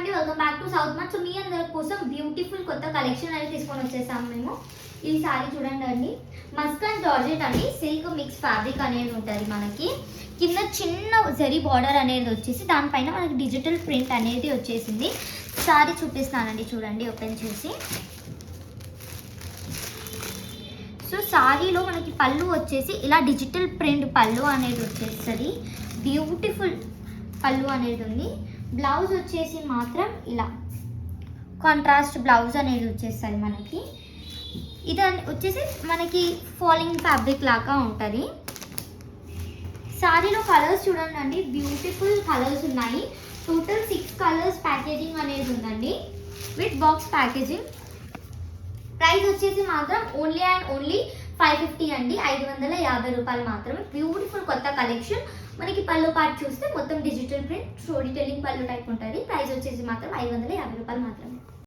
అండి, welcome back to South Mart. So మీ అందరి కోసం బ్యూటిఫుల్ కొత్త కలెక్షన్ అనేది తీసుకొని వచ్చేసాము మేము. ఈ సారీ చూడండి అండి, మస్కాన్ జార్జెట్ అండి, సిల్క్ మిక్స్ ఫ్యాబ్రిక్ అనేది ఉంటుంది మనకి. కింద చిన్న జరీ బార్డర్ అనేది వచ్చేసి దానిపైన మనకి డిజిటల్ ప్రింట్ అనేది వచ్చేసింది. సారీ చూపిస్తానండి, చూడండి ఓపెన్ చేసి. సో సారీలో మనకి పళ్ళు వచ్చేసి ఇలా డిజిటల్ ప్రింట్ పళ్ళు అనేది వచ్చేస్తుంది. బ్యూటిఫుల్ పళ్ళు అనేది ఉంది. బ్లౌజ్ వచ్చేసి మాత్రం ఇలా కాంట్రాస్ట్ బ్లౌజ్ అనేది వచ్చేస్తుంది మనకి. ఇది వచ్చేసి మనకి ఫాలింగ్ ఫ్యాబ్రిక్ లాగా ఉంటుంది. సారీలో కలర్స్ చూడండి అండి, బ్యూటిఫుల్ కలర్స్ ఉన్నాయి. టోటల్ 6 కలర్స్ ప్యాకేజింగ్ అనేది ఉందండి విత్ బాక్స్ ప్యాకేజింగ్. ప్రైస్ వచ్చేసి మాత్రం ఓన్లీ అండ్ ఓన్లీ 550 అండి, 550 రూపాయలు మాత్రమే. బ్యూటిఫుల్ కొత్త కలెక్షన్. మనకి పళ్ళు పార్ట్ చూస్తే మొత్తం డిజిటల్ ప్రింట్ స్టోరీ టెల్లింగ్ పళ్ళు టైప్ ఉంటుంది. ప్రైస్ వచ్చేసి మాత్రం 550 రూపాయలు మాత్రమే.